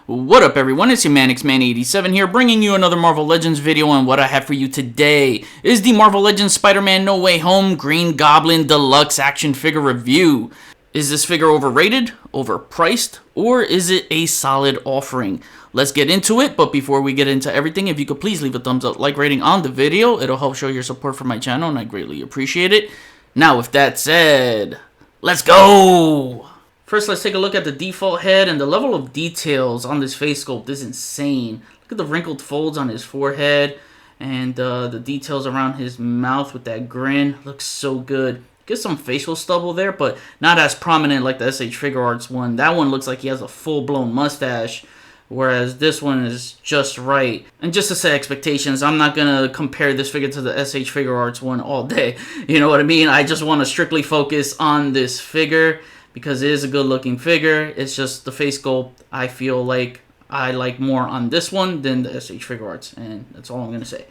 What up everyone, it's your ManXman87 here, bringing you another Marvel Legends video, and what I have for you today is the Marvel Legends Spider-Man No Way Home Green Goblin Deluxe action figure review. Is this figure overrated, overpriced, or is it a solid offering? Let's get into it, but before we get into everything, if you could please leave a thumbs up, like rating on the video, it'll help show your support for my channel and I greatly appreciate it. Now with that said, let's go! First, let's take a look at the default head, and the level of details on this face sculpt is insane. Look at the wrinkled folds on his forehead, and the details around his mouth with that grin. Looks so good. Get some facial stubble there, but not as prominent like the SH Figure Arts one. That one looks like he has a full-blown mustache, whereas this one is just right. And just to set expectations, I'm not going to compare this figure to the SH Figure Arts one all day. You know what I mean? I just want to strictly focus on this figure, because it is a good looking figure. It's just the face sculpt I feel like I like more on this one than the SH Figure Arts, and that's all I'm going to say.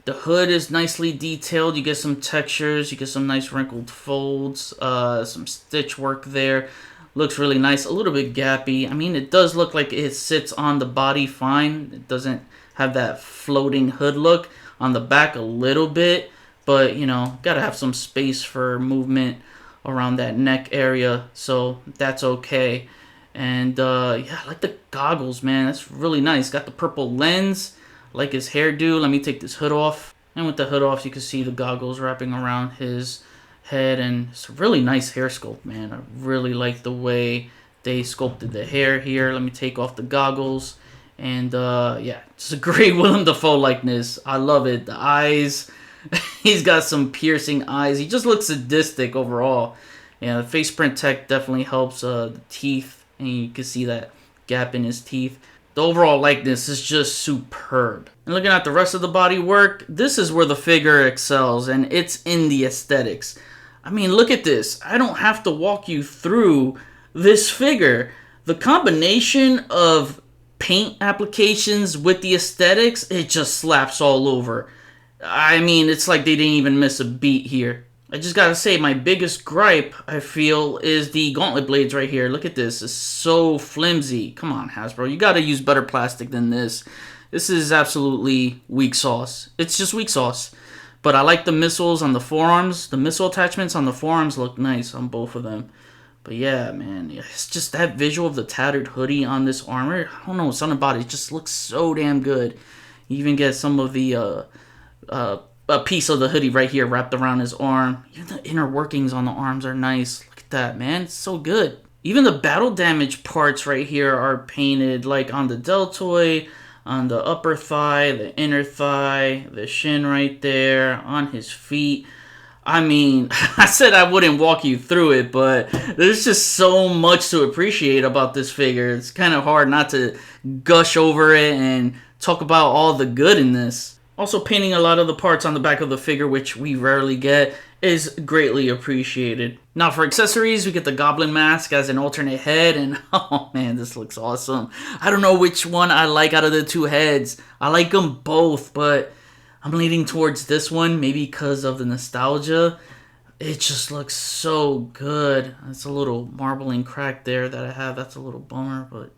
The hood is nicely detailed. You get some textures, you get some nice wrinkled folds, some stitch work there. Looks really nice, a little bit gappy. I mean, it does look like it sits on the body fine. It doesn't have that floating hood look. On the back a little bit, but you know, gotta have some space for movement around that neck area, so that's okay. And yeah, I like the goggles, man. That's really nice. Got the purple lens, like his hairdo. Let me take this hood off, and with the hood off you can see the goggles wrapping around his head, and it's a really nice hair sculpt, man. I really like the way they sculpted the hair here. Let me take off the goggles, and yeah, it's a great Willem Dafoe likeness. I love it. The eyes, he's got some piercing eyes. He just looks sadistic overall. Yeah, the face print tech definitely helps. The teeth, and you can see that gap in his teeth. The overall likeness is just superb. And looking at the rest of the body work, this is where the figure excels, and it's in the aesthetics. I mean, look at this. I don't have to walk you through this figure. The combination of paint applications with the aesthetics, it just slaps all over. I mean, it's like they didn't even miss a beat here. I just gotta say, my biggest gripe, I feel, is the gauntlet blades right here. Look at this. It's so flimsy. Come on, Hasbro. You gotta use better plastic than this. This is absolutely weak sauce. It's just weak sauce. But I like the missiles on the forearms. The missile attachments on the forearms look nice on both of them. But yeah, man, it's just that visual of the tattered hoodie on this armor. I don't know, something about it just looks so damn good. You even get some of the a piece of the hoodie right here wrapped around his arm. Even the inner workings on the arms are nice. Look at that, man. It's so good. Even the battle damage parts right here are painted, like on the deltoid, on the upper thigh, the inner thigh, the shin right there, on his feet. I mean, I said I wouldn't walk you through it, but there's just so much to appreciate about this figure. It's kind of hard not to gush over it and talk about all the good in this. Also, painting a lot of the parts on the back of the figure, which we rarely get, is greatly appreciated. Now for accessories, we get the Goblin mask as an alternate head, and oh man, this looks awesome. I don't know which one I like out of the two heads. I like them both, but I'm leaning towards this one, maybe because of the nostalgia. It just looks so good. It's a little marbling crack there that I have. That's a little bummer, but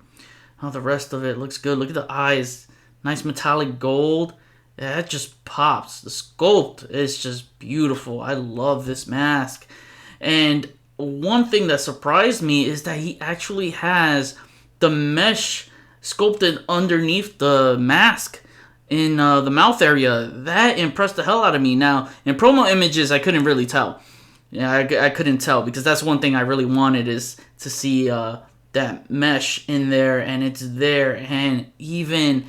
the rest of it looks good. Look at the eyes. Nice metallic gold. Yeah, it just pops. The sculpt is just beautiful. I love this mask. And one thing that surprised me is that he actually has the mesh sculpted underneath the mask in the mouth area. That impressed the hell out of me. Now, in promo images, I couldn't really tell. Yeah, I couldn't tell, because that's one thing I really wanted, is to see that mesh in there, and it's there. And even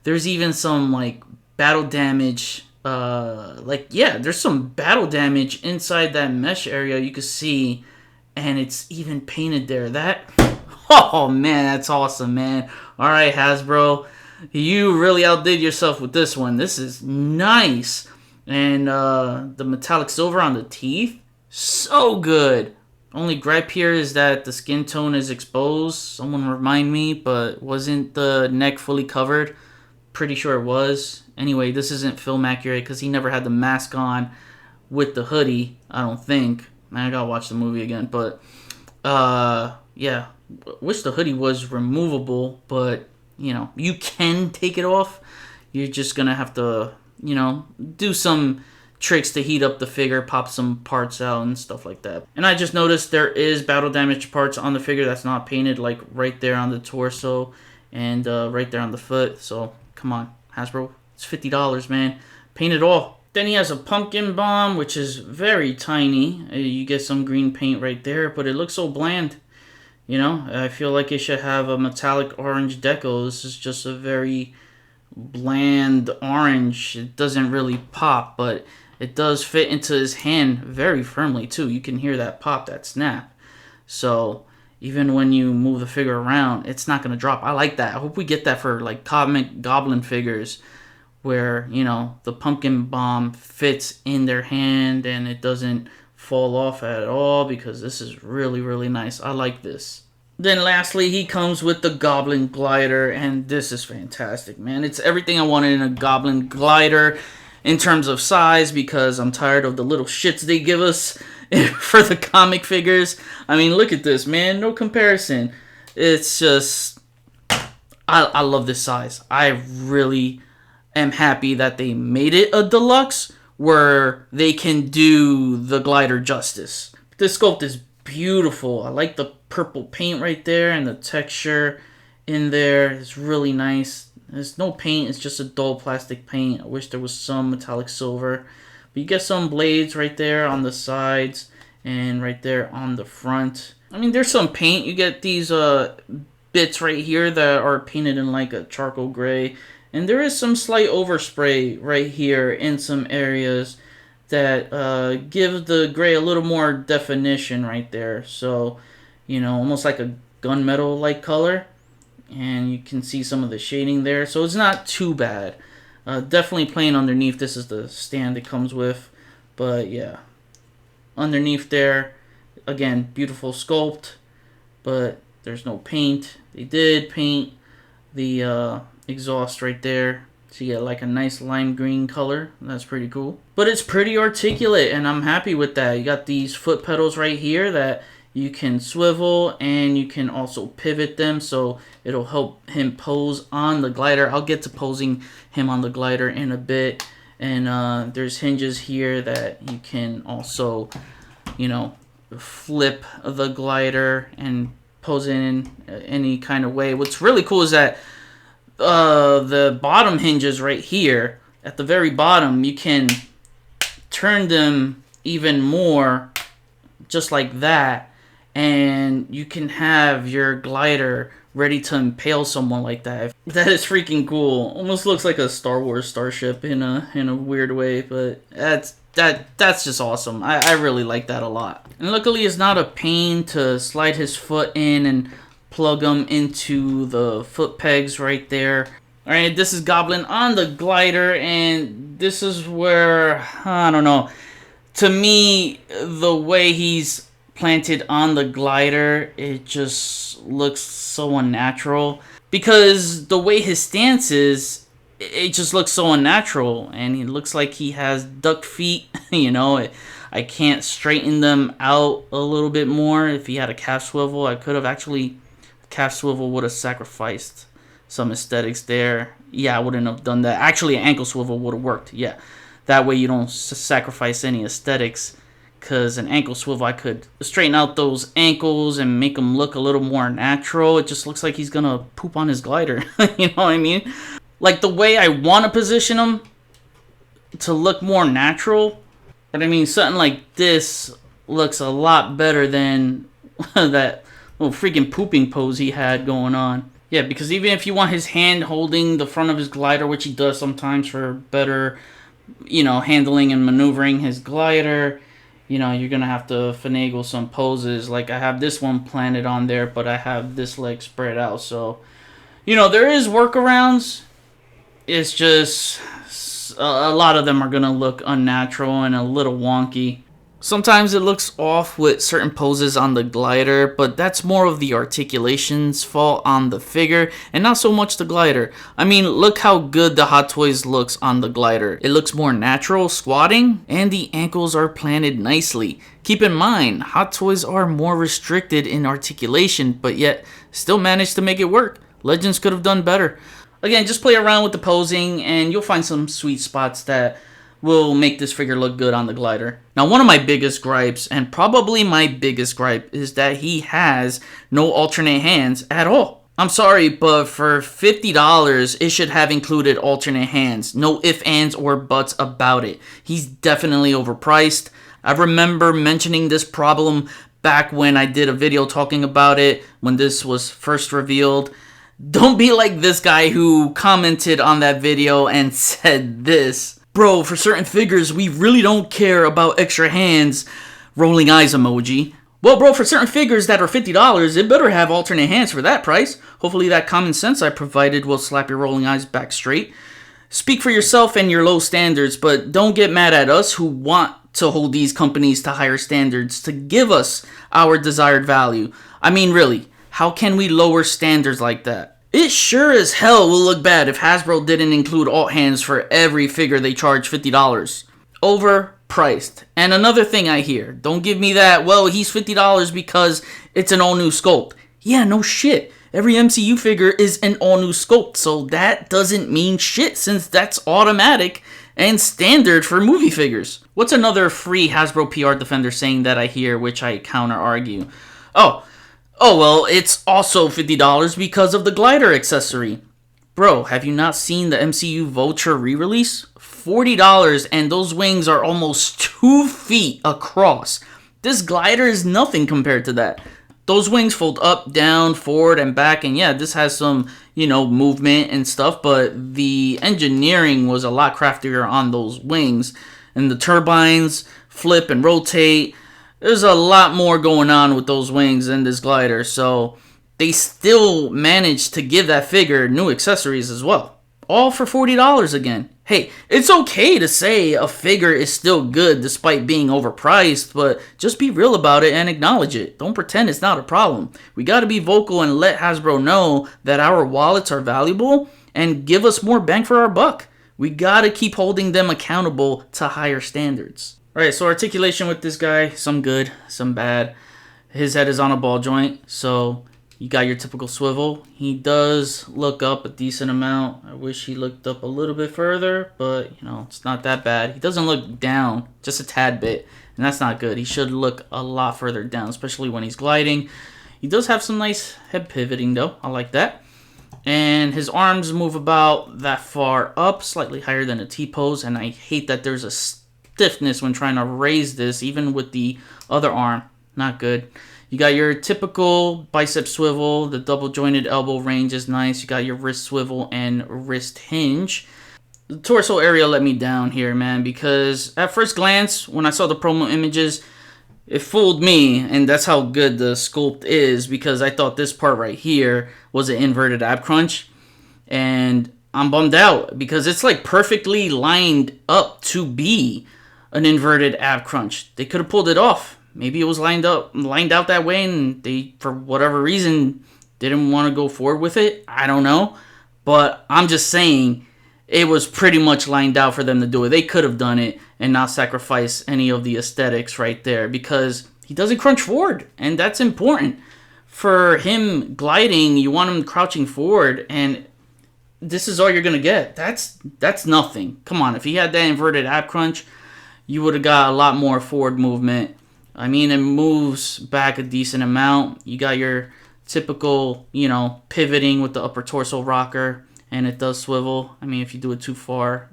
there's even some like battle damage, there's some battle damage inside that mesh area you can see, and it's even painted there. That, oh man, that's awesome, man. Alright, Hasbro, you really outdid yourself with this one. This is nice. And the metallic silver on the teeth, so good. Only gripe here is that the skin tone is exposed. Someone remind me, but wasn't the neck fully covered? Pretty sure it was. Anyway, this isn't film accurate because he never had the mask on with the hoodie, I don't think. Man, I gotta watch the movie again. But yeah, wish the hoodie was removable, but you know, you can take it off. You're just gonna have to, you know, do some tricks to heat up the figure, pop some parts out and stuff like that. And I just noticed there is battle damage parts on the figure that's not painted, like right there on the torso and right there on the foot. So come on, Hasbro, it's $50, man. Paint it all. Then he has a pumpkin bomb, which is very tiny. You get some green paint right there, but it looks so bland. You know, I feel like it should have a metallic orange deco. This is just a very bland orange. It doesn't really pop, but it does fit into his hand very firmly too. You can hear that pop, that snap. So even when you move the figure around, it's not going to drop. I like that. I hope we get that for like comic Goblin figures where, you know, the pumpkin bomb fits in their hand and it doesn't fall off at all, because this is really, really nice. I like this. Then lastly, he comes with the Goblin glider, and this is fantastic, man. It's everything I wanted in a Goblin glider in terms of size, because I'm tired of the little shits they give us for the comic figures. I mean, look at this, man. No comparison. It's just, I love this size. I really am happy that they made it a deluxe where they can do the glider justice. This sculpt is beautiful. I like the purple paint right there, and the texture in there is really nice. There's no paint, it's just a dull plastic paint. I wish there was some metallic silver. But you get some blades right there on the sides and right there on the front. I mean, there's some paint. You get these bits right here that are painted in like a charcoal gray. And there is some slight overspray right here in some areas that gives the gray a little more definition right there. So, you know, almost like a gunmetal-like color. And you can see some of the shading there. So it's not too bad. Definitely plain underneath. This is the stand it comes with. But yeah, underneath there, again, beautiful sculpt. But there's no paint. They did paint the exhaust right there. So you get like a nice lime green color. That's pretty cool. But it's pretty articulate, and I'm happy with that. You got these foot pedals right here that you can swivel, and you can also pivot them, so it'll help him pose on the glider. I'll get to posing him on the glider in a bit. And there's hinges here that you can also, you know, flip the glider and pose in any kind of way. What's really cool is that the bottom hinges right here, at the very bottom, you can turn them even more, just like that. And you can have your glider ready to impale someone like that. That is freaking cool. Almost looks like a Star Wars starship in a weird way, but that's just awesome. I really like that a lot. And luckily it's not a pain to slide his foot in and plug them into the foot pegs right there. Alright, this is Goblin on the glider, and this is where, I don't know, to me, the way he's planted on the glider, it just looks so unnatural, because the way his stance is, it just looks so unnatural, and he looks like he has duck feet. You know, I can't straighten them out a little bit more. If he had a calf swivel, I could have actually, calf swivel would have sacrificed some aesthetics there. Yeah, I wouldn't have done that. Actually, an ankle swivel would have worked. Yeah, that way you don't sacrifice any aesthetics. Because an ankle swivel, I could straighten out those ankles and make them look a little more natural. It just looks like he's gonna poop on his glider. You know what I mean? Like the way I want to position him to look more natural. But I mean, something like this looks a lot better than that little freaking pooping pose he had going on. Yeah, because even if you want his hand holding the front of his glider, which he does sometimes for better, you know, handling and maneuvering his glider, you know, you're going to have to finagle some poses. Like I have this one planted on there, but I have this leg spread out. So, you know, there is workarounds. It's just a lot of them are going to look unnatural and a little wonky. Sometimes it looks off with certain poses on the glider, but that's more of the articulation's fault on the figure and not so much the glider. I mean, look how good the Hot Toys looks on the glider. It looks more natural squatting and the ankles are planted nicely. Keep in mind, Hot Toys are more restricted in articulation, but yet still managed to make it work. Legends could have done better. Again, just play around with the posing and you'll find some sweet spots that will make this figure look good on the glider. Now, one of my biggest gripes, and probably my biggest gripe, is that he has no alternate hands at all. I'm sorry, but for $50, it should have included alternate hands. No ifs, ands, or buts about it. He's definitely overpriced. I remember mentioning this problem back when I did a video talking about it, when this was first revealed. Don't be like this guy who commented on that video and said this. Bro, for certain figures, we really don't care about extra hands. Rolling eyes emoji. Well, bro, for certain figures that are $50, it better have alternate hands for that price. Hopefully that common sense I provided will slap your rolling eyes back straight. Speak for yourself and your low standards, but don't get mad at us who want to hold these companies to higher standards to give us our desired value. I mean, really, how can we lower standards like that? It sure as hell will look bad if Hasbro didn't include alt hands for every figure they charge $50. Overpriced. And another thing I hear, don't give me that, well, he's $50 because it's an all-new sculpt. Yeah, no shit. Every MCU figure is an all-new sculpt, so that doesn't mean shit since that's automatic and standard for movie figures. What's another free Hasbro PR defender saying that I hear, which I counter-argue? Oh, well, it's also $50 because of the glider accessory. Bro, have you not seen the MCU Vulture re-release? $40 and those wings are almost 2 feet across. This glider is nothing compared to that. Those wings fold up, down, forward, and back, and yeah, this has some, movement and stuff, but the engineering was a lot craftier on those wings. And the turbines flip and rotate. There's a lot more going on with those wings than this glider, so they still managed to give that figure new accessories as well. All for $40 again. Hey, it's okay to say a figure is still good despite being overpriced, but just be real about it and acknowledge it. Don't pretend it's not a problem. We gotta be vocal and let Hasbro know that our wallets are valuable and give us more bang for our buck. We gotta keep holding them accountable to higher standards. Alright, so articulation with this guy, some good, some bad. His head is on a ball joint, so you got your typical swivel. He does look up a decent amount. I wish he looked up a little bit further, but, it's not that bad. He doesn't look down, just a tad bit, and that's not good. He should look a lot further down, especially when he's gliding. He does have some nice head pivoting, though. I like that. And his arms move about that far up, slightly higher than a T-pose, and I hate that there's a stiffness when trying to raise this, even with the other arm. Not good. You got your typical bicep swivel. The double jointed elbow range is nice. You got your wrist swivel and wrist hinge. The torso area let me down here, man, because at first glance, when I saw the promo images, it fooled me, and that's how good the sculpt is, because I thought this part right here was an inverted ab crunch, and I'm bummed out because it's like perfectly lined up to be an inverted ab crunch. They could have pulled it off. Maybe it was lined out that way and they, for whatever reason, didn't want to go forward with it. I don't know. But I'm just saying it was pretty much lined out for them to do it. They could have done it and not sacrifice any of the aesthetics right there, because he doesn't crunch forward, and that's important. For him gliding, you want him crouching forward, and this is all you're going to get. That's nothing. Come on, if he had that inverted ab crunch, you would have got a lot more forward movement. I mean, it moves back a decent amount. You got your typical, pivoting with the upper torso rocker, and it does swivel. I mean, if you do it too far,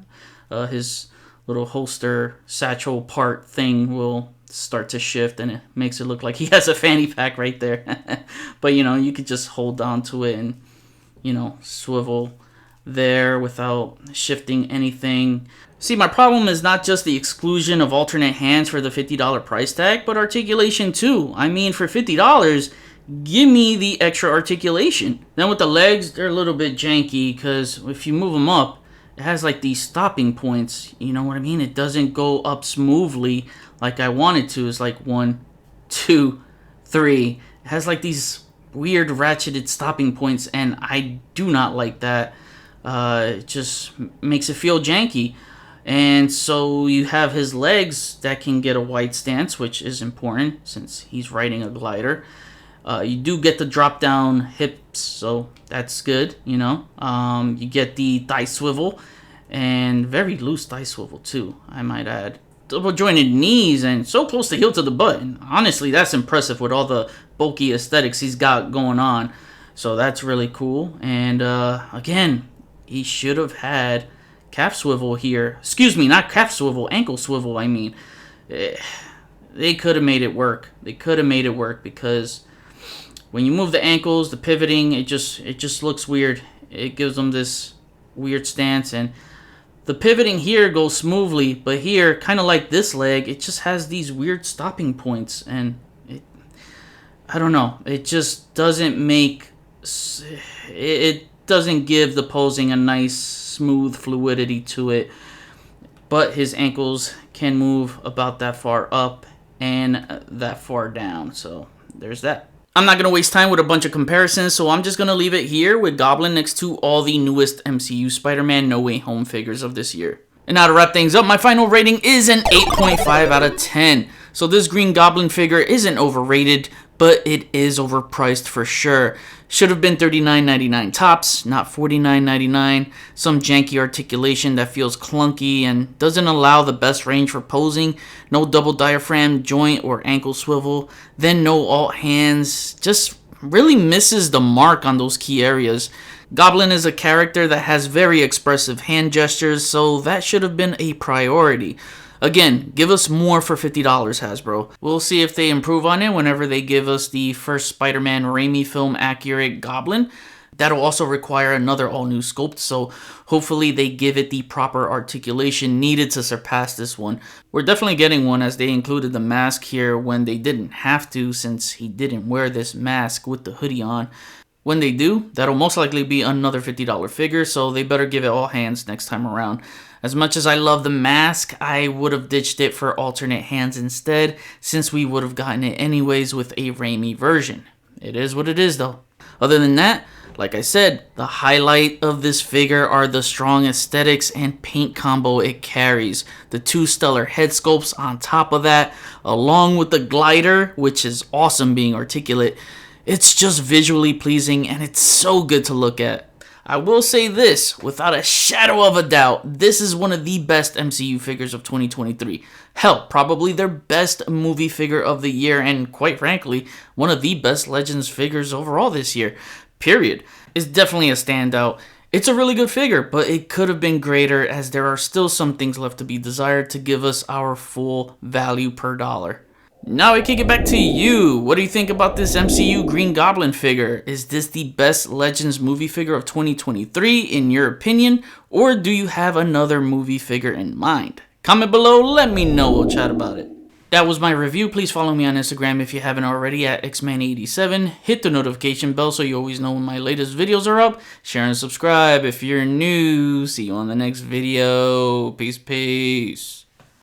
his little holster satchel part thing will start to shift, and it makes it look like he has a fanny pack right there. But, you could just hold on to it and, swivel there without shifting anything. See, my problem is not just the exclusion of alternate hands for the $50 price tag, but articulation too. I mean, for $50, give me the extra articulation. Then with the legs, they're a little bit janky, because if you move them up, it has like these stopping points. You know what I mean? It doesn't go up smoothly like I wanted to. It's like 1, 2, 3. It has like these weird ratcheted stopping points, and I do not like that. It just makes it feel janky. And so you have his legs that can get a wide stance, which is important since he's riding a glider. You do get the drop down hips, so that's good, you know. You get the thigh swivel, and very loose thigh swivel too, I might add. Double jointed knees and so close to heel to the butt. And honestly, that's impressive with all the bulky aesthetics he's got going on. So that's really cool. And again, he should have had calf swivel here. Excuse me, not calf swivel, ankle swivel, I mean. They could have made it work. They could have made it work because when you move the ankles, the pivoting, it just looks weird. It gives them this weird stance, and the pivoting here goes smoothly, but here, kind of like this leg, it just has these weird stopping points, and I don't know. It just doesn't make... It doesn't give the posing a nice, smooth fluidity to it. But his ankles can move about that far up and that far down, so there's that. I'm not going to waste time with a bunch of comparisons, so I'm just going to leave it here with Goblin next to all the newest MCU Spider-Man No Way Home figures of this year. And now to wrap things up, my final rating is an 8.5 out of 10. So this Green Goblin figure isn't overrated, but it is overpriced for sure. Should have been $39.99 tops, not $49.99. Some janky articulation that feels clunky and doesn't allow the best range for posing. No double diaphragm joint or ankle swivel. Then no alt hands. Just really misses the mark on those key areas. Goblin is a character that has very expressive hand gestures, so that should have been a priority. Again, give us more for $50, Hasbro. We'll see if they improve on it whenever they give us the first Spider-Man Raimi film accurate Goblin. That'll also require another all-new sculpt, so hopefully they give it the proper articulation needed to surpass this one. We're definitely getting one, as they included the mask here when they didn't have to, since he didn't wear this mask with the hoodie on. When they do, that'll most likely be another $50 figure, so they better give it all hands next time around. As much as I love the mask, I would have ditched it for alternate hands instead, since we would have gotten it anyways with a Raimi version. It is what it is though. Other than that, like I said, the highlight of this figure are the strong aesthetics and paint combo it carries. The two stellar head sculpts on top of that, along with the glider, which is awesome being articulate. It's just visually pleasing and it's so good to look at. I will say this, without a shadow of a doubt, this is one of the best MCU figures of 2023. Hell, probably their best movie figure of the year, and quite frankly, one of the best Legends figures overall this year. Period. It's definitely a standout. It's a really good figure, but it could have been greater, as there are still some things left to be desired to give us our full value per dollar. Now I kick it back to you. What do you think about this MCU Green Goblin figure? Is this the best Legends movie figure of 2023 in your opinion? Or do you have another movie figure in mind? Comment below, let me know, we'll chat about it. That was my review. Please follow me on Instagram if you haven't already at xman87. Hit the notification bell so you always know when my latest videos are up. Share and subscribe if you're new. See you on the next video. Peace, peace.